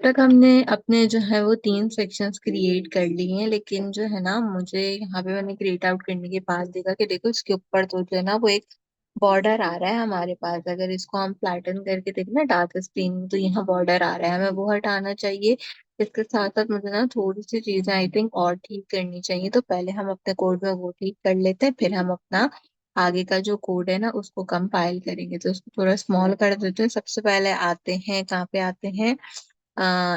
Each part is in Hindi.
तक हमने अपने जो है वो 3 सेक्शंस क्रिएट कर लिए हैं, लेकिन जो है ना मुझे यहाँ पे मैंने क्रिएट आउट करने के बाद देखा कि देखो इसके ऊपर तो जो है ना वो एक बॉर्डर आ रहा है हमारे पास। अगर इसको हम फ्लैटन करके देखें ना डार्क स्क्रीन में, तो यहाँ बॉर्डर आ रहा है, हमें वो हटाना चाहिए। इसके साथ साथ मुझे ना थोड़ी सी चीजें आई थिंक और ठीक करनी चाहिए। तो पहले हम अपने कोड में वो ठीक कर लेते हैं, फिर हम अपना आगे का जो कोड है ना उसको कंपाइल करेंगे। तो उसको थोड़ा स्मॉल कर देते हैं। सबसे पहले आते हैं, कहाँ पे आते हैं,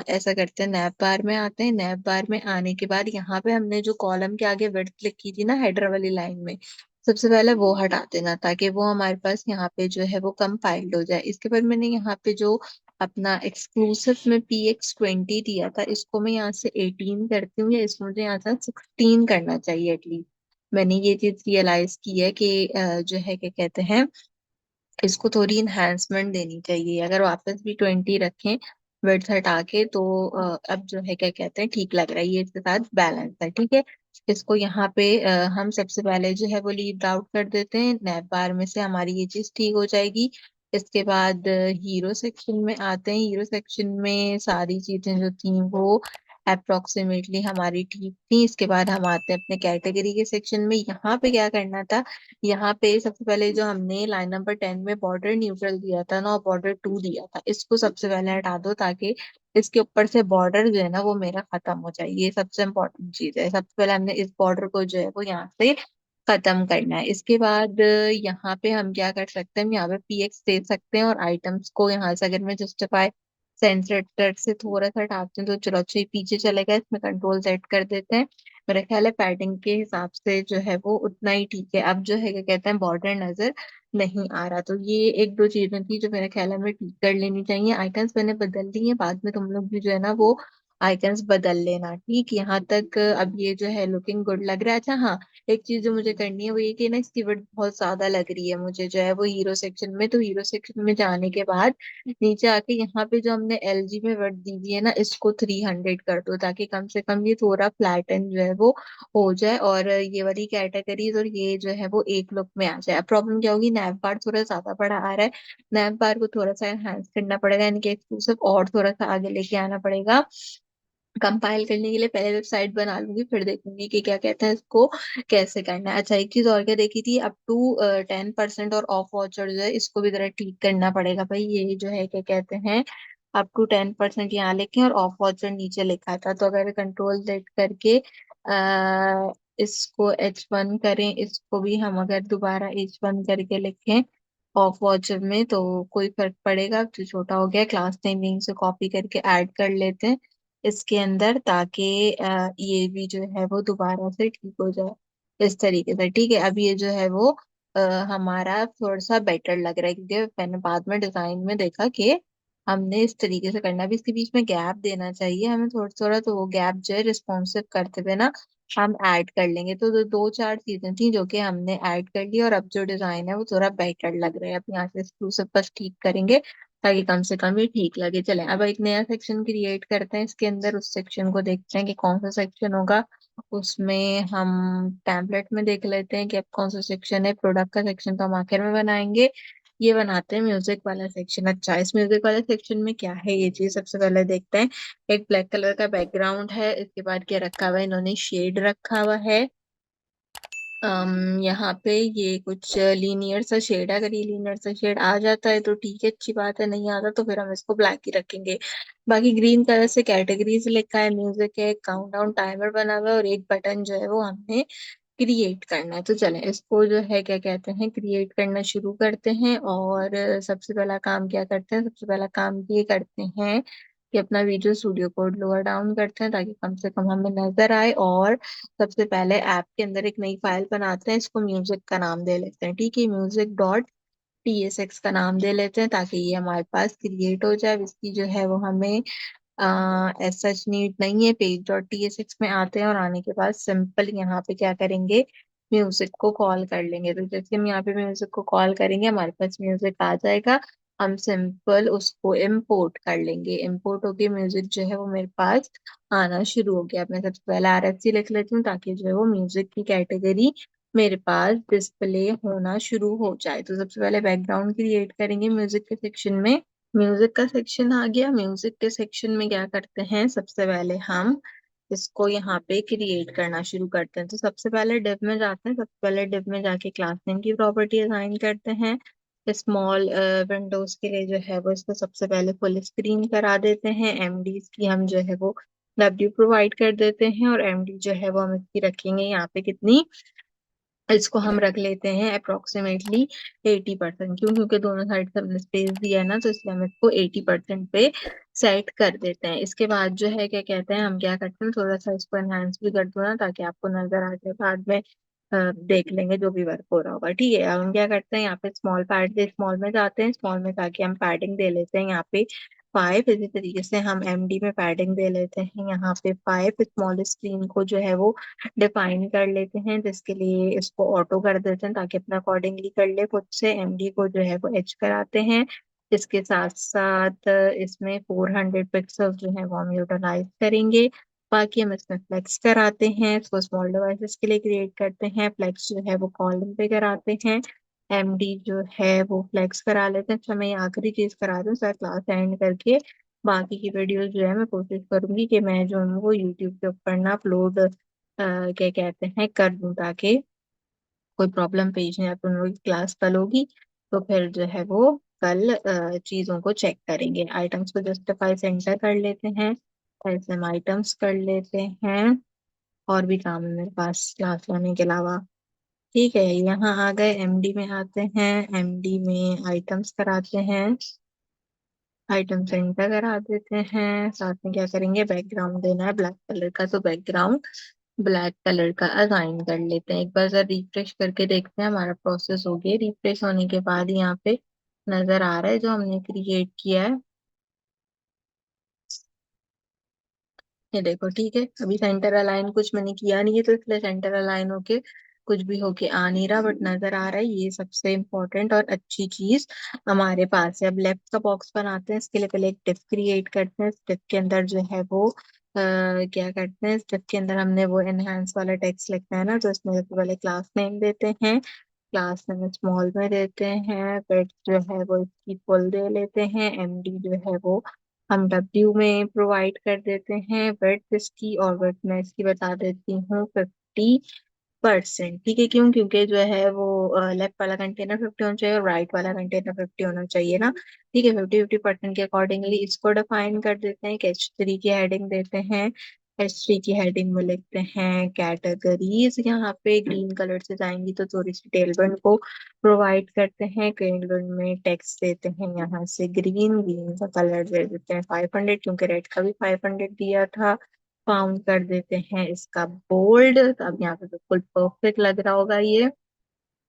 ऐसा करते हैं, नैप बार में आते हैं। नैप बार में आने के बाद यहाँ पे हमने जो कॉलम के आगे विड्थ लिखी थी ना हेडर वाली लाइन में, सबसे पहले वो हटा देना ताकि वो हमारे पास यहाँ पे जो है वो कंपाइल्ड हो जाए। इसके बाद मैंने यहाँ पे जो अपना एक्सक्लूसिव में PX20 दिया था, इसको मैं यहाँ से 18 करती हूँ, या इसको मुझे यहाँ से 16 करना चाहिए एटलीस्ट। मैंने ये चीज रियलाइज की है कि जो है क्या कहते हैं, इसको थोड़ी इन्हांसमेंट देनी चाहिए। अगर वापस भी 20 रखें विड्थ हटा के, तो अब जो है क्या कहते हैं ठीक लग रहा है, ये इसके साथ बैलेंस है। ठीक है, इसको यहाँ पे हम सबसे पहले जो है वो लीव आउट कर देते हैं। नैप बार में से हमारी ये चीज ठीक हो जाएगी। इसके बाद हीरो सेक्शन में आते हैं। हीरो सेक्शन में सारी चीजें जो थी वो अप्रोक्सीमेटली हमारी ठीक थी। इसके बाद हम आते हैं अपने कैटेगरी के सेक्शन में। यहाँ पे क्या करना था, यहाँ पे सबसे पहले जो हमने लाइन नंबर 10 में बॉर्डर न्यूट्रल दिया था ना और बॉर्डर 2 दिया था, इसको सबसे पहले हटा दो ताकि इसके ऊपर से बॉर्डर जो है ना वो मेरा खत्म हो जाए। ये सबसे इम्पोर्टेंट चीज है। सबसे पहले हमने इस बॉर्डर को जो है वो यहाँ से खत्म करना है। इसके बाद यहाँ पे हम क्या कर सकते हैं, हम यहाँ पे PX दे सकते हैं और आइटम्स को यहाँ से अगर मैं जस्टिफाई सेंटर से थोड़ा सा हटाते हैं तो चलो अच्छा ये पीछे चलेगा, इसमें कंट्रोल Z कर देते हैं। मेरा ख्याल है पैडिंग के हिसाब से जो है वो उतना ही ठीक है। अब जो है क्या कहते हैं बॉर्डर नजर नहीं आ रहा। तो ये एक दो चीजें थी जो मेरे ख्याल है हमें ठीक कर लेनी चाहिए। आइकन्स मैंने बदल दी है, बाद में तुम लोग भी जो है ना वो आइकन्स बदल लेना। ठीक, यहाँ तक अब ये जो है लुकिंग गुड लग रहा है। अच्छा हाँ, एक चीज जो मुझे करनी है वो ये कि ना इसकी विड्थ बहुत ज्यादा लग रही है मुझे जो है वो हीरो सेक्शन में। तो हीरो सेक्शन में जाने के बाद नीचे आके यहाँ पे जो हमने LG में विड्थ दी हुई है ना, इसको 300 कर दो ताकि कम से कम ये थोड़ा फ्लैटन जो है वो हो जाए और ये वाली कैटेगरीज और ये जो है वो एक लुक में आ जाए। अब प्रॉब्लम क्या होगी, नैप बार थोड़ा ज्यादा बड़ा आ रहा है, नैप बार को थोड़ा सा एनहांस करना पड़ेगा, यानी कि एक्सक्लूसिव और थोड़ा सा आगे लेके आना पड़ेगा। कंपाइल करने के लिए पहले वेबसाइट बना लूंगी, फिर देखूंगी कि क्या कहते हैं इसको कैसे करना है। अच्छा एक चीज और क्या देखी थी, अप टू 10% और ऑफ वाचर जो है इसको भी जरा ठीक करना पड़ेगा भाई। ये जो है क्या कहते हैं अप टू 10% यहाँ लिखे और ऑफ वाचर नीचे लिखा था। तो अगर कंट्रोल Z करके इसको H1 करें, इसको भी हम अगर दोबारा H1 करके लिखें ऑफ वाचर में, तो कोई फर्क पड़ेगा? जो छोटा हो गया, क्लास नेम से कॉपी करके ऐड कर लेते हैं इसके अंदर ताकि ये भी जो है वो दोबारा से ठीक हो जाए इस तरीके से। ठीक है, अब ये जो है वो अ, हमारा थोड़ा सा बेटर लग रहा है, क्योंकि मैंने बाद में डिजाइन में देखा कि हमने इस तरीके से करना भी, इसके बीच में गैप देना चाहिए हमें थोड़ा थोड़ा। तो वो गैप जो है रिस्पॉन्सिव करते हुए ना हम ऐड कर लेंगे। तो दो चार चीजें थी जो कि हमने ऐड कर ली और अब जो डिजाइन है वो थोड़ा बेटर लग रहा है। अब यहाँ से एक्सक्लूसिव बस ठीक करेंगे ताकि कम से कम ये ठीक लगे। चलें अब एक नया सेक्शन क्रिएट करते हैं इसके अंदर। उस सेक्शन को देखते हैं कि कौन सा सेक्शन होगा। उसमें हम टेम्पलेट में देख लेते हैं कि अब कौन सा सेक्शन है। प्रोडक्ट का सेक्शन तो हम आखिर में बनाएंगे, ये बनाते हैं म्यूजिक वाला सेक्शन। अच्छा इस म्यूजिक वाले सेक्शन में क्या है ये चीज सबसे पहले देखते हैं। एक ब्लैक कलर का बैकग्राउंड है, इसके बाद क्या रखा हुआ है, इन्होंने शेड रखा हुआ है। यहाँ पे ये कुछ लीनियर सा शेड है। अगर ये लीनियर सा शेड आ जाता है तो ठीक है, अच्छी बात है, नहीं आता तो फिर हम इसको ब्लैक ही रखेंगे। बाकी ग्रीन कलर से कैटेगरीज लिखा है, म्यूजिक है, काउंटडाउन टाइमर बना हुआ है और एक बटन जो है वो हमने क्रिएट करना है। तो चलें इसको जो है क्या कहते हैं क्रिएट करना शुरू करते हैं। और सबसे पहला काम क्या करते हैं, सबसे पहला काम ये करते हैं कि अपना visual studio code lower down करते हैं ताकि कम से कम हमें नजर आए। और सबसे पहले ऐप के अंदर एक नई फाइल बनाते हैं, इसको म्यूजिक का नाम दे लेते हैं। ठीक है, music.tsx का नाम दे लेते हैं ताकि ये हमारे पास क्रिएट हो जाए। इसकी जो है वो हमें एज सच नीड नहीं है। page.tsx में आते हैं और आने के बाद सिंपल यहाँ पे क्या करेंगे, म्यूजिक को कॉल कर लेंगे। तो जैसे हम यहाँ पे म्यूजिक को कॉल करेंगे हमारे पास म्यूजिक आ जाएगा। हम सिंपल उसको इम्पोर्ट कर लेंगे, इम्पोर्ट होके म्यूजिक जो है वो मेरे पास आना शुरू हो गया। अब मैं सबसे पहले RFC लिख लेती हूँ ताकि जो है वो म्यूजिक की कैटेगरी मेरे पास डिस्प्ले होना शुरू हो जाए। तो सबसे पहले बैकग्राउंड क्रिएट करेंगे म्यूजिक के सेक्शन में। म्यूजिक का सेक्शन आ गया। म्यूजिक के सेक्शन में क्या करते हैं, सबसे पहले हम इसको यहाँ पे क्रिएट करना शुरू करते हैं। तो सबसे पहले डिव में जाते हैं, सबसे पहले डिव में जाके क्लास नेम की प्रॉपर्टी असाइन करते हैं। स्मॉल विंडोज के लिए जो है वो इसको सबसे पहले फुल स्क्रीन करा देते हैं। एमडीज की हम जो है वो डब्ल्यू प्रोवाइड कर देते हैं, और एमडी जो है वो हम इसकी रखेंगे यहाँ पे कितनी, इसको हम रख लेते हैं अप्रोक्सीमेटली 80%। क्यों, क्योंकि दोनों साइड से हमने स्पेस दिया है ना, तो इसलिए हम इसको 80% पे सेट कर देते हैं। इसके बाद जो है क्या कहते हैं, हम क्या करते हैं, थोड़ा सा इसको एनहांस भी कर दो ना, ताकि आपको नजर आ जाए बाद में। देख लेंगे जो भी वर्क हो रहा होगा। ठीक है, अब हम क्या करते हैं, यहाँ पे स्मॉल पैड से स्मॉल में जाते हैं। स्मॉल में जाके हम पैडिंग दे लेते हैं यहाँ पे 5। इसी तरीके से हम एमडी में पैडिंग दे लेते हैं यहाँ पे 5। स्मॉल स्क्रीन को जो है वो डिफाइन कर लेते हैं, जिसके लिए इसको ऑटो कर देते हैं ताकि अपना अकॉर्डिंगली कर ले खुद से। एमडी को जो है वो एच कराते हैं। इसके साथ साथ इसमें 400 पिक्सल जो है वो हम यूटिलाइज करेंगे। बाकी हम इसमें फ्लेक्स कराते हैं, इसको स्मॉल डिवाइसेस के लिए क्रिएट करते हैं। फ्लेक्स जो है वो कॉलम पे कराते हैं। एमडी जो है वो फ्लेक्स करा लेते हैं। अच्छा, मैं ये आखिरी चीज करा दूँ सर क्लास एंड करके। बाकी की वीडियो जो है मैं कोशिश करूंगी कि मैं जो हूँ वो यूट्यूब के ऊपर ना अपलोड क्या कहते हैं कर दूं, ताकि कोई प्रॉब्लम पेश नहीं। अपन लोग की क्लास कल होगी, तो फिर जो है वो कल चीजों को चेक करेंगे। आइटम्स को जस्टिफाई सेंटर कर लेते हैं, ऐसे हम आइटम्स कर लेते हैं। और भी काम है मेरे पास क्लास लाने के अलावा। ठीक है, यहाँ आ गए, एमडी में आते हैं। एमडी में आइटम्स कराते हैं, आइटम सेंटर करा देते हैं। साथ में क्या करेंगे, बैकग्राउंड देना है ब्लैक कलर का, तो बैकग्राउंड ब्लैक कलर का असाइन कर लेते हैं। एक बार जरा रिफ्रेश करके देखते हैं हमारा प्रोसेस हो गया। रिफ्रेश होने के बाद यहाँ पे नजर आ रहा है जो हमने क्रिएट किया है, ये देखो। ठीक है, अभी सेंटर अलाइन कुछ मैंने किया नहीं है, तो इसलिए सेंटर अलाइन होके कुछ भी होके आ नहीं रहा, बट नजर आ रहा है। ये सबसे इम्पोर्टेंट और अच्छी चीज हमारे पास है। अब लेफ्ट का बॉक्स बनाते हैं। इसके लिए पहले एक टिप क्रिएट करते हैं। इस टिप के अंदर जो है वो क्या करते हैं, इस टिप के अंदर हमने वो एनहांस वाला टेक्स्ट लिखना है ना, तो इसमें सबसे पहले क्लास नेम देते हैं। क्लास नेम स्मॉल में देते हैं, फिर जो है वो इसकी फुल दे लेते हैं। एमडी जो है वो हम डब्ल्यू में प्रोवाइड कर देते हैं। विड्थ इसकी, और विड्थ मैं इसकी बता देती हूँ 50%। ठीक है, क्यों, क्योंकि जो है वो लेफ्ट वाला कंटेनर 50 होना चाहिए और राइट वाला कंटेनर 50 होना चाहिए ना। ठीक है, 50-50% के अकॉर्डिंगली इसको डिफाइन कर देते हैं। H3 की हेडिंग देते हैं। H3 की हेडिंग में लिखते हैं कैटेगरीज। यहाँ पे ग्रीन कलर से जाएंगी तो थोड़ी सी टेलबंड को प्रोवाइड करते हैं। टेलबंड में टेक्स्ट देते हैं यहाँ से ग्रीन। ग्रीन का कलर दे देते हैं 500, क्योंकि रेड का भी 500 दिया था। फाउंड कर देते हैं इसका बोल्ड। तो अब यहाँ पे बिल्कुल परफेक्ट लग रहा होगा ये,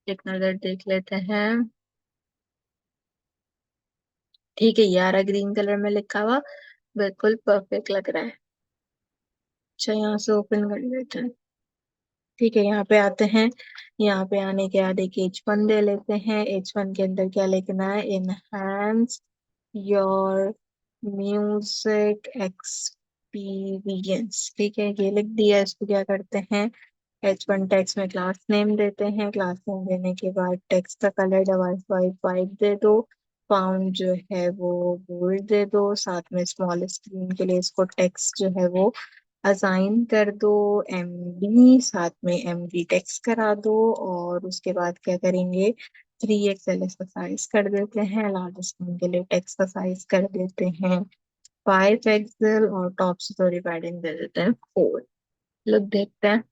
एक नजर देख लेते हैं। ठीक है, यारा ग्रीन कलर में लिखा हुआ बिल्कुल परफेक्ट लग रहा है। अच्छा, यहाँ से ओपन कर लेते हैं। ठीक है, यहाँ पे आते हैं। यहाँ पे आने के बाद एक H1 दे लेते हैं। H1 के अंदर क्या लिखना है, इनहांस योर म्यूजिक एक्सपीरियंस। ठीक है, ये लिख दिया। इसको क्या करते हैं, H1 टेक्स्ट में क्लास नेम देते हैं। क्लास नेम देने के बाद टेक्स्ट का कलर डिवाइस बाई वाइट दे दो। फाउंड जो है वो बोल्ड दे दो। साथ में स्मॉल स्क्रीन के लिए इसको टेक्स्ट जो है वो असाइन कर दो एमडी। साथ में एमडी टेक्स्ट करा दो। और उसके बाद क्या करेंगे, 3XL इसका साइज कर देते हैं। लार्ज स्क्रीन के लिए टेक्स्ट का साइज कर देते हैं 5XL, और टॉप से थोड़ी पैडिंग दे देते हैं 4। लुक देखते हैं,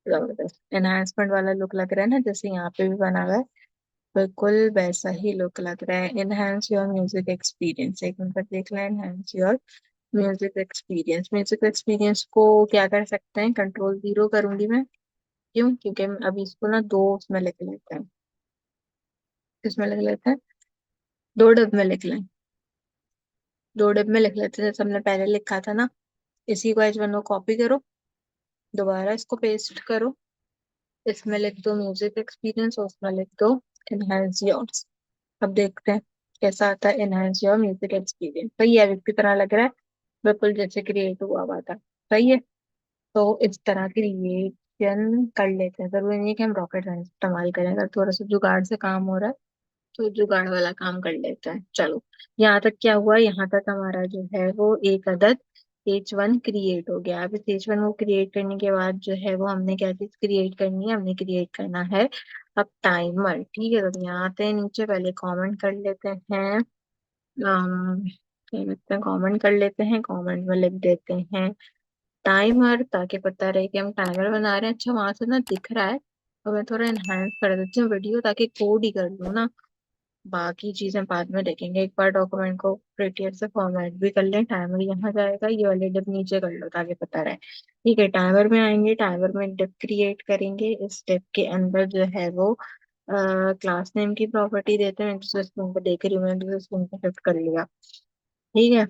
जबरदस्त एनहांसमेंट वाला लुक लग रहा है ना, जैसे यहाँ पे भी बना हुआ है। बिल्कुल वैसा ही लुक लग रहा है। एनहांस योर म्यूजिक एक्सपीरियंस, एक मिनट देख लें। Enhance your music experience, music experience को क्या कर सकते हैं, कंट्रोल 0 करूंगी मैं। क्यों, क्योंकि हम अभी इसको ना दो उसमें लिख लेते हैं। किसमें लिख लेते हैं, दो डब में लिख लें। दो डब में लिख लेते हैं, जैसे हमने पहले लिखा था ना। इसी को H1 को कॉपी करो, दोबारा इसको पेस्ट करो। इसमें लिख दो म्यूजिक एक्सपीरियंस, और उसमें लिख दो एनहांस योर्स। अब देखते हैं कैसा आता है एनहांस योर म्यूजिक एक्सपीरियंस। सही है, अभी की तरह लग रहा है, बिल्कुल जैसे क्रिएट हुआ हुआ था। सही है, तो इस तरह क्रिएशन कर लेते हैं। जरूरी नहीं है कि हम रॉकेट साइंस इस्तेमाल करें, अगर थोड़ा सा जुगाड़ से काम हो रहा है तो जुगाड़ वाला काम कर लेते हैं, चलो। यहाँ तक क्या हुआ, यहाँ तक हमारा जो है वो एक अदद H1 क्रिएट हो गया। अब इस H1 को क्रिएट करने के बाद जो है वो हमने क्या चीज क्रिएट करनी है, हमने क्रिएट करना है अब टाइमर। ठीक है, तो यहाँ आते हैं नीचे, पहले कमेंट कर लेते हैं। क्या कहते हैं, कमेंट कर लेते हैं, कमेंट में लिख देते हैं टाइमर, ताकि पता रहे कि हम टाइमर बना रहे हैं। अच्छा, वहां से ना दिख रहा है, तो मैं थोड़ा एनहांस कर देती हूँ वीडियो, ताकि कोड ही कर लूँ ना, बाकी चीजें बाद में देखेंगे। एक बार डॉक्यूमेंट को प्रिटियर से फॉर्मेट भी कर लें, टाइमर यहाँ जाएगा, ये वाले डिप नीचे कर लो ताकि पता रहे। ठीक है, टाइमर में आएंगे, टाइमर में डिप क्रिएट करेंगे। इस डिप के अंदर जो है वो क्लास नेम की प्रॉपर्टी देते हैं। दूसरे स्क्रीन पे देख रही हूँ, मैं दूसरे स्क्रीन पे शिफ्ट कर लिया। ठीक है,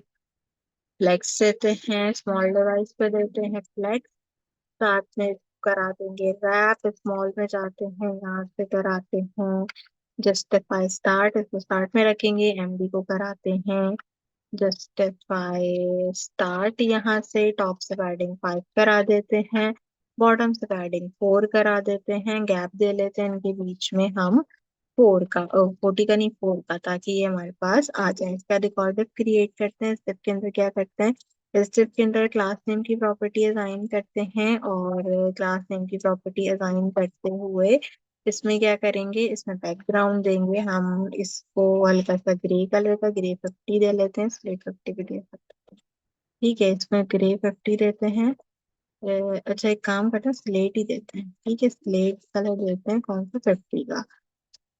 फ्लेक्स देते हैं, स्मॉल डिवाइस पे देते हैं फ्लेक्स, साथ में करा देंगे रैप। स्मॉल में जाते हैं, यहाँ से कराते हैं जस्टिफाई स्टार्ट, इसको स्टार्ट में रखेंगे। एमडी को कराते हैं जस्टिफाई स्टार्ट, यहाँ से टॉप से पैडिंग 5 करा देते हैं, बॉटम से पैडिंग 4 करा देते हैं। गैप दे लेते हैं इनके बीच में हम 4 का, 40 का नहीं 4 का, ताकि ये हमारे पास आ जाए। इसका रिकॉर्ड क्रिएट करते हैं। स्टेप के अंदर क्या करते हैं, इस स्टेप के अंदर क्लास नेम की प्रॉपर्टी असाइन करते हैं, और क्लास नेम की प्रॉपर्टी असाइन करते हुए इसमें क्या करेंगे, इसमें बैकग्राउंड देंगे हम इसको हल्का सा ग्रे कलर का, ग्रे 50 दे लेते हैं, स्लेट 50 भी दे सकते हैं। ठीक है, इसमें ग्रे 50 देते हैं। अच्छा, एक काम करते हैं, स्लेट ही देते हैं। ठीक है, स्लेट कलर देते हैं, कौन सा, 50 का।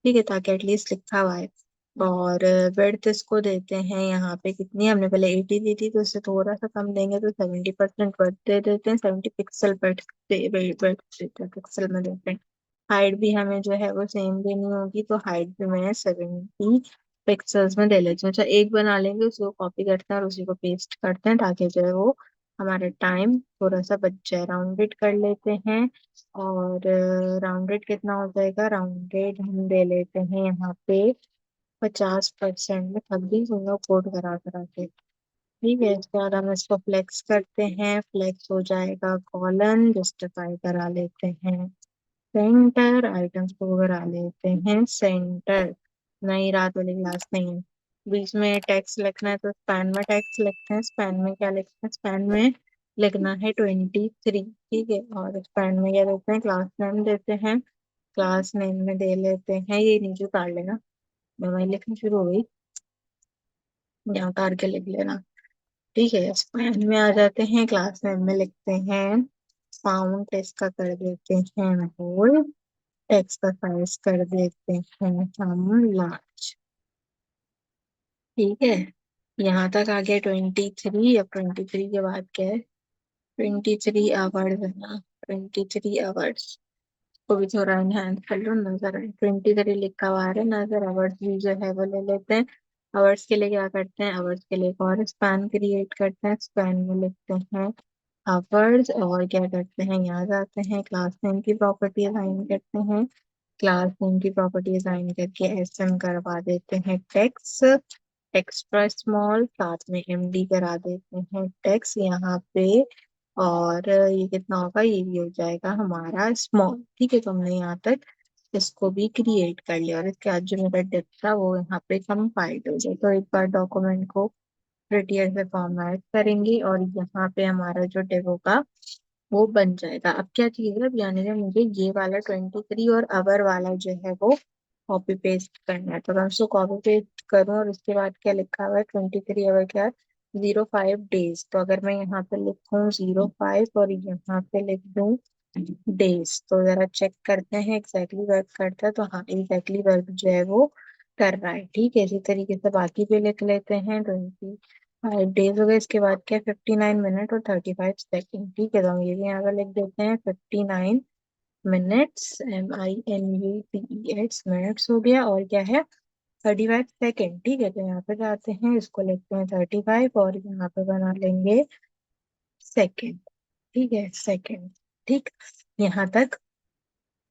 ठीक है, ताकि एटलीस्ट लिखा हुआ है। और विड्थ इसको देते हैं यहाँ पे कितनी, हमने पहले 80 दी थी, तो इससे थोड़ा सा कम देंगे, तो 70% वर्थ दे देते हैं, 70 पिक्सल वर्थ पिक्सल में देते हैं। हाइट भी हमें जो है वो सेम देनी होगी, तो हाइट भी मैं 70 पिक्सल्स में दे लेती हूँ। अच्छा, एक बना लेंगे, उसको कॉपी करते हैं और उसी को पेस्ट करते हैं, ताकि जो है वो हमारा टाइम थोड़ा सा बच जाए। राउंडेड कर लेते हैं, और राउंडेड कितना हो जाएगा, राउंडेड हम दे लेते हैं यहाँ पे 50%। में थक गई हूँ कोड करा करा के। ठीक है, इसके बाद हम इसको फ्लेक्स करते हैं, फ्लेक्स हो जाएगा कॉलन, जस्टिफाई करा लेते हैं सेंटर, आइटम्स को करा लेते हैं सेंटर। नहीं, रात वाली क्लास नहीं है। बीच में टेक्स्ट लिखना है, तो स्पैन में टेक्स्ट लिखते हैं। स्पैन में क्या लिखते हैं, स्पैन में लिखना है 23। ठीक है, और स्पैन में क्या देते हैं, क्लास नेम देते हैं। क्लास नेम में दे लेते हैं, ये नीचे उतार लेना, मैं वही लिखनी शुरू हो गई, यहाँ उतार के लिख लेना। ठीक है, स्पैन में आ जाते हैं, क्लास नेम में लिखते हैं फाउंड, टेक्स्ट का कर देते हैं बोल्ड, टेक्स्ट का साइज कर देते हैं हम लार्ज। ठीक है, यहाँ तक आ गया 23। अब 23 के बाद क्या है, 23 आवर्स है ना, 23 आवर्स को भी थोड़ा एनहांस कर लो, नजर आए 23 लिखा हुआ है, नजर आवर्स भी जो है वो ले लेते हैं। आवर्स के लिए क्या करते हैं, आवर्स के लिए एक और स्पैन क्रिएट करते हैं, स्पैन में लिखते हैं आवर्स, और क्या करते हैं, यहाँ जाते हैं, क्लास नेम की प्रॉपर्टी असाइन करते हैं। क्लास नेम की प्रॉपर्टी असाइन करके एसएम करवा देते हैं टेक्स्ट, एक्स्ट्रा स्मॉल, साथ में एमडी करा देते हैं टेक्स्ट यहाँ पे। और ये कितना होगा, ये भी हो जाएगा हमारा स्मॉल। ठीक है, तो हमने यहाँ तक इसको भी क्रिएट कर लिया, और इसके बाद जो मेरा डिप था वो यहाँ पे कंपाइल्ड हो जाए। तो एक बार डॉक्यूमेंट को प्रिटियर से फॉर्मेट करेंगे, और यहाँ पे हमारा जो डिप होगा वो बन जाएगा। अब क्या चीज है, अब यानी कि मुझे ये वाला 23 और अवर वाला जो है वो कॉपी पेस्ट करना है। तो मैं उसको कॉपी पेस्ट करूँ, और उसके बाद क्या लिखा हुआ है, 23 अवर क्या है, 05 डेज। तो अगर मैं यहाँ पे लिखूँ 05 और यहाँ पे लिख दूँ डेज, तो जरा चेक करते हैं एग्जैक्टली वर्क करता है। तो हाँ, एग्जैक्टली वर्क जो है वो कर रहा है। ठीक है, इसी तरीके से बाकी पे लिख लेते हैं 25 डेज हो गए। इसके बाद क्या, 59 मिनट और 35 सेकेंड। ठीक है, तो हम ये भी यहाँ पे लिख देते हैं 59 मिनट्स, MINUTES मिनट्स हो गया, और क्या है 35 सेकेंड। ठीक है, तो यहाँ पे जाते हैं, इसको लिखते हैं 35, और यहाँ पे बना लेंगे सेकेंड। ठीक है, सेकेंड। ठीक, यहाँ तक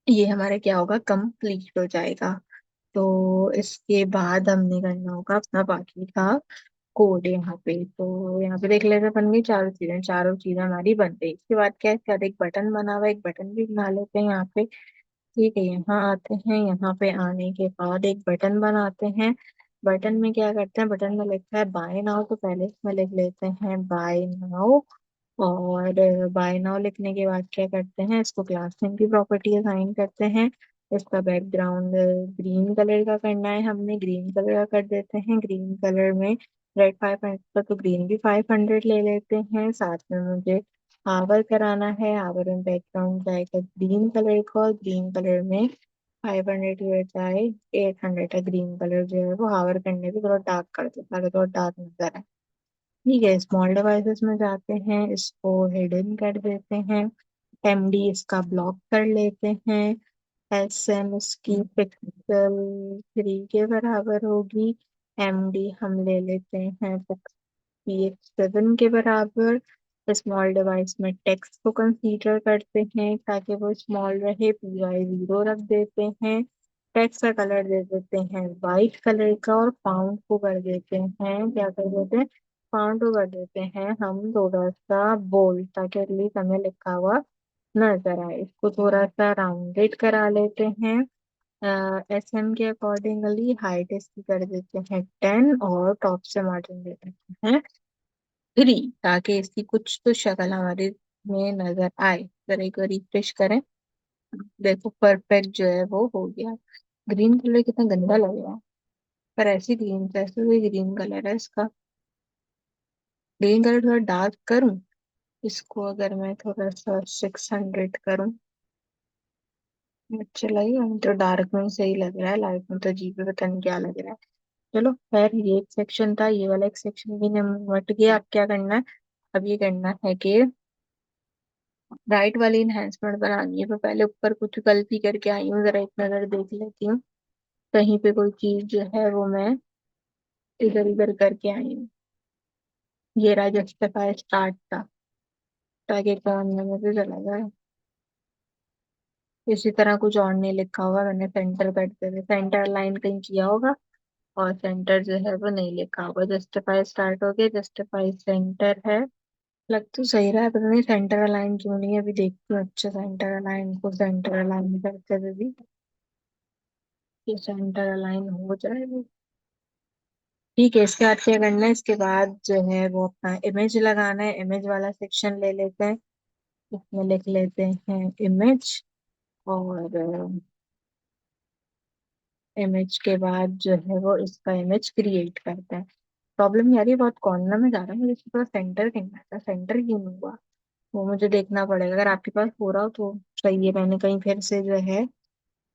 ये हमारा क्या होगा, कंप्लीट हो जाएगा। तो इसके बाद हमने करना होगा अपना बाकी का कोड यहाँ पे। तो यहाँ पे देख लेते हैं, बन गई चारों चीजें, चारों चीजें हमारी बन गई। इसके बाद क्या है, इसके बाद एक बटन बना हुआ है, एक बटन भी बना लेते हैं यहाँ पे। ठीक है, यहाँ आते हैं। यहाँ पे आने के बाद एक बटन बनाते हैं। बटन में क्या करते हैं, बटन में लिखा है बाय नाउ, तो पहले इसमें लिख लेते हैं बाय नाउ। और बाय नाउ लिखने के बाद क्या करते हैं, इसको क्लास नेम की प्रॉपर्टी असाइन करते हैं। इसका बैकग्राउंड ग्रीन कलर का करना है, हमने ग्रीन कलर का कर देते हैं। ग्रीन कलर में रेड 500 तो ग्रीन भी 500 ले लेते हैं। साथ में मुझे हावर कराना है। हावर में बैकग्राउंड जाएगा ग्रीन कलर का, और ग्रीन कलर में 500 की बजाय 800 का ग्रीन कलर जो है वो हावर करने पे थोड़ा डार्क कर दो ताकि थोड़ा डार्क नजर आए। ठीक है, स्मॉल डिवाइसेस में जाते हैं, इसको हिडन कर देते हैं। एमडी इसका ब्लॉक कर लेते हैं। एस एम इसकी पिक्सल 3 के बराबर होगी। एमडी हम ले लेते हैं PX7 के बराबर। स्मॉल डिवाइस में टेक्स्ट को कंसीडर करते हैं ताकि वो स्मॉल रहे, PI0 रख देते हैं। टेक्स्ट का कलर दे देते हैं वाइट कलर का, और फाउंड को कर देते हैं, क्या कर देते हैं, फाउंड को कर देते हैं हम थोड़ा सा बोल्ड, ताकि एटलीस्ट हमें लिखा हुआ नजर आए। इसको थोड़ा सा राउंडेड करा लेते हैं। SM के अकॉर्डिंगली हाइट इसकी कर देते हैं 10, और टॉप से मार्जिन दे देते हैं 3, ताकि इसकी कुछ तो शक्ल हमारे में नजर आए। जरा एक बार रिफ्रेश करें, देखो परफेक्ट जो है वो हो गया। ग्रीन कलर कितना गंदा लग रहा है, पर ऐसी ग्रीन जैसे कोई ग्रीन कलर है इसका। ग्रीन कलर थोड़ा डार्क करूं इसको, अगर मैं थोड़ा सा 600 करूं, अच्छा लगेगा? तो डार्क में सही लग रहा है, लाइट में तो अजीब है, पता नहीं क्या लग रहा है। चलो खैर, ये एक सेक्शन था, ये वाला एक सेक्शन भी निपट गया। अब क्या करना है, अब ये करना है कि राइट वाली इनहेंसमेंट बनानी है। पर पहले ऊपर कुछ गलती करके आई हूँ, जरा एक नजर देख लेती हूँ। कहीं पे कोई चीज जो है वो मैं इधर उधर करके आई हूँ। ये रहा जस्टिफाई स्टार्ट था, ताकि काम में मुझे चला जाए। इसी तरह कुछ और नहीं लिखा होगा, मैंने सेंटर कट दे सेंटर लाइन कहीं किया होगा, और सेंटर जो है वो नहीं लिखा होगा। जस्टिफाई स्टार्ट हो गया, जस्टिफाई सेंटर है। लग तो सही रहा है, पता नहीं सेंटर अलाइन क्यों नहीं है। अभी देखती हूँ अच्छे सेंटर अलाइन को, सेंटर अलाइन करते हुए भी ये सेंटर अलाइन हो जाए वो। ठीक है, इसके बाद क्या करना है, इसके बाद जो है वो अपना इमेज लगाना है। इमेज वाला सेक्शन ले लेते हैं, इसमें लिख लेते हैं इमेज। और इमेज के बाद जो है वो इसका इमेज क्रिएट करते हैं। प्रॉब्लम यार ये बहुत कॉर्नर में जा रहा है, मुझे इसको थोड़ा सेंटर करना था, सेंटर क्यों नहीं हुआ वो मुझे देखना पड़ेगा। अगर आपके पास हो रहा हो तो सही है, मैंने कहीं फिर से जो है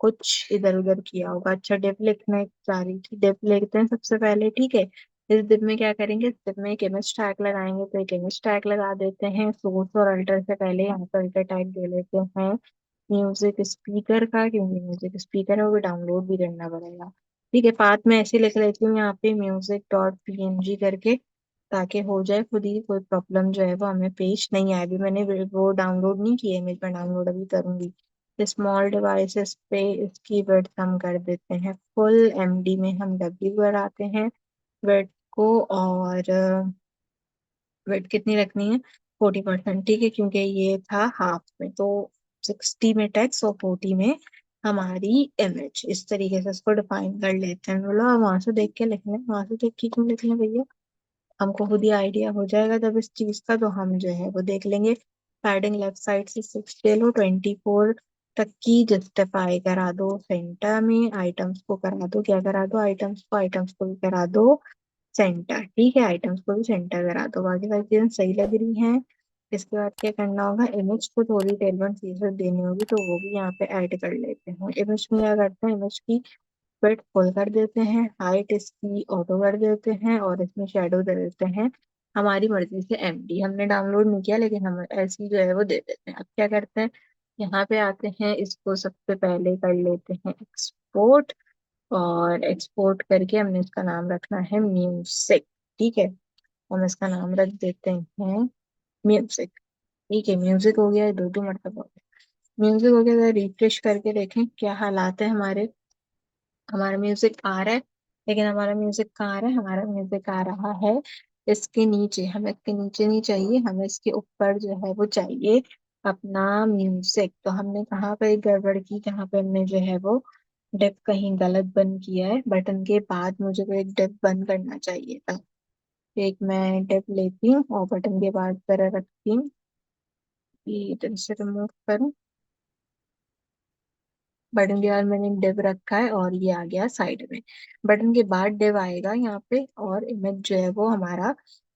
कुछ इधर उधर किया होगा। अच्छा, डिप लिखना चाह रही थी, डिप लिखते हैं सबसे पहले। ठीक है, इस डिप में क्या करेंगे, इस डिप में एक इमेज टैग लगाएंगे, तो एक इमेज टैग लगा देते हैं। सोर्स और अल्टर से पहले यहाँ पर अल्टर टैग दे लेते हैं म्यूजिक स्पीकर का, क्योंकि म्यूजिक स्पीकर है वो डाउनलोड भी करना पड़ेगा। ठीक है, पाथ में ऐसे लिख लेती हूँ यहाँ पे music.png करके, ताकि हो जाए खुद ही, कोई प्रॉब्लम जो है वो हमें पेश नहीं आए। अभी मैंने वो डाउनलोड नहीं किया, इमेज में डाउनलोड अभी करूंगी। स्मॉल डिवाइसेस पे इसकी विड्थ हम कर देते हैं फुल। एमडी में हम डब्ल्यू बढ़ाते हैं विड्थ को, और विड्थ कितनी रखनी है, 40%। ठीक है, क्योंकि ये था हाफ में, तो 60 में टेक्स्ट और 40 में हमारी इमेज। इस तरीके से इसको डिफाइन कर लेते हैं। बोलो आप वहां से देख के लिख लें, वहां से देख के क्यों लिख लें भैया, हमको खुद ही आइडिया हो जाएगा जब इस चीज का, तो हम जो है वो देख लेंगे। पैडिंग लेफ्ट साइड से 6 ले लो, 24 तक की जस्टिफाई करा दो। सेंटर में आइटम्स को करा दो, क्या करा दो, आइटम्स को भी करा दो सेंटर। ठीक है, आइटम्स को भी सेंटर करा दो, बाकी सारी चीजें सही लग रही हैं। इसके बाद क्या करना होगा, इमेज को थोड़ी टेलमेंट फीचर देनी होगी, तो वो भी यहाँ पे ऐड कर लेते हैं। इमेज में क्या करते हैं, इमेज की विड्थ फुल कर देते हैं, हाइट इसकी ऑटो कर देते हैं, और इसमें शेडो दे देते हैं हमारी मर्जी से। एमडी हमने डाउनलोड नहीं किया, लेकिन हम ऐसी जो है वो दे देते हैं। अब क्या करते हैं, यहाँ पे आते हैं, इसको सबसे पहले कर लेते हैं एक्सपोर्ट। और एक्सपोर्ट करके हमने इसका नाम रखना है म्यूजिक। ठीक है, हम इसका नाम रख देते हैं म्यूजिक। ठीक है, म्यूजिक हो गया, दो दो मतलब हो गया। म्यूजिक हो गया, रिफ्रेश करके देखें क्या हालात है हमारे। हमारा म्यूजिक आ रहा है, लेकिन हमारा म्यूजिक कहाँ आ रहा है, हमारा म्यूजिक आ रहा है इसके नीचे। हमें इसके नीचे नहीं चाहिए, हमें इसके ऊपर जो है वो चाहिए। अपना म्यूजिक, तो हमने कहाँ पे गड़बड़ की, कहाँ पे हमने जो है वो डिप कहीं गलत बंद किया है। बटन के बाद मुझे को एक डिप बंद करना चाहिए था। एक मैं डिप लेती हूँ और बटन के बाद तरह रखती हूँ, ये इधर से रिमूव करूँ। बटन के बाद मैंने डिव रखा है और ये आ गया साइड में। बटन के बाद डिव आएगा यहाँ पे और इमेज जो है वो हमारा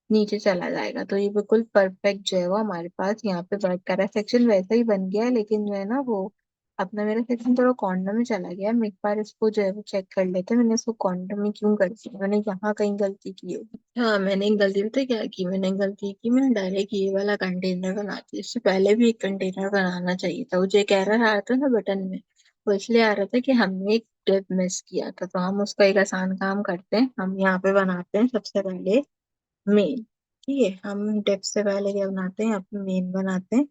नीचे चला जाएगा। तो ये बिल्कुल परफेक्ट जो है वो हमारे पास यहाँ पे वर्क कर रहा है। सेक्शन वैसा ही बन गया है, लेकिन जो है ना वो अपना मेरा सेक्शन थोड़ा कॉर्नर में चला गया। हम एक बार इसको जो है वो चेक कर लेते हैं, मैंने इसको कॉर्नर में क्यों कर दिया, मैंने यहाँ कहीं गलती की है। हाँ, मैंने एक गलती पता है क्या की, मैंने गलती की, मैंने डायरेक्ट ये वाला कंटेनर बना दिया। इससे पहले भी एक कंटेनर बनाना चाहिए था। वो जो एक एरर आया था ना बटन में, वो इसलिए आ रहा था कि हमने एक स्टेप मिस किया था। तो हम उसका एक आसान काम करते हैं, हम यहाँ पे बनाते हैं सबसे पहले मेन। ठीक है, हम डिप से पहले क्या बनाते हैं, अपने मेन बनाते हैं।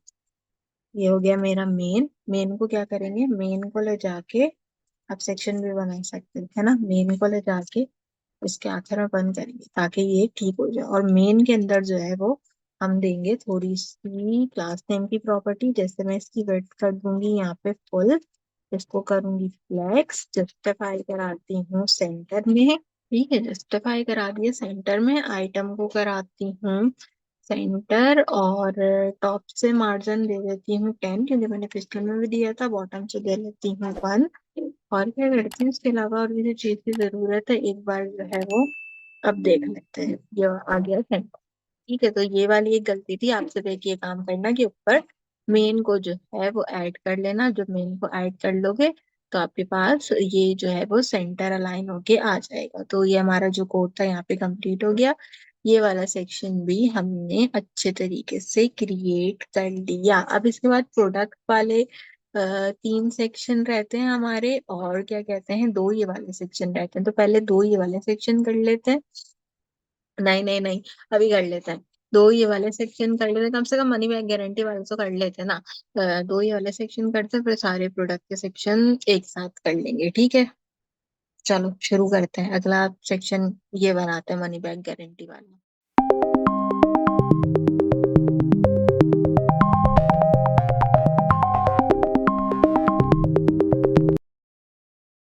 ये हो गया मेरा मेन। मेन को क्या करेंगे, मेन को ले जाके आप सेक्शन भी बना सकते हैं, है ना। मेन को ले जाके इसके आखिर में बंद करेंगे ताकि ये ठीक हो जाए। और मेन के अंदर जो है वो हम देंगे थोड़ी सी क्लास नेम की प्रॉपर्टी। जैसे मैं इसकी वेट कर दूंगी यहाँ पे फुल, इसको करूंगी फ्लेक्स, जस्टिफाई कराती हूँ सेंटर में। ठीक है, जस्टिफाई करा दिए सेंटर में। आइटम को कराती हूँ सेंटर, और टॉप से मार्जिन दे देती हूँ 10, क्योंकि मैंने पिछले में भी दिया था। बॉटम से दे लेती हूँ 1। और क्या करती हूँ इसके अलावा, और भी जो चीज की जरूरत है एक बार जो है वो अब देख लेते हैं। ये आ गया सेंटर। ठीक है, तो ये वाली एक गलती थी आपसे, देखिए काम करना कि ऊपर मेन को जो है वो ऐड कर लेना। जब मेन को ऐड कर लोगे तो आपके पास ये जो है वो सेंटर अलाइन होके आ जाएगा। तो ये हमारा जो कोड था यहाँ पे कंप्लीट हो गया। ये वाला सेक्शन भी हमने अच्छे तरीके से क्रिएट कर लिया। अब इसके बाद प्रोडक्ट वाले 3 सेक्शन रहते हैं हमारे, और क्या कहते हैं 2 ये वाले सेक्शन रहते हैं। तो पहले 2 ये वाले सेक्शन कर लेते हैं। नहीं नहीं नहीं, अभी कर लेते हैं। 2 ये वाले सेक्शन कर लेते हैं, कम से कम मनी बैक गारंटी वाले तो कर लेते हैं ना। 2 ये वाले सेक्शन करते हैं, फिर सारे प्रोडक्ट के सेक्शन एक साथ कर लेंगे। ठीक है, चलो शुरू करते हैं। अगला सेक्शन ये बनाते हैं मनी बैक गारंटी वाला।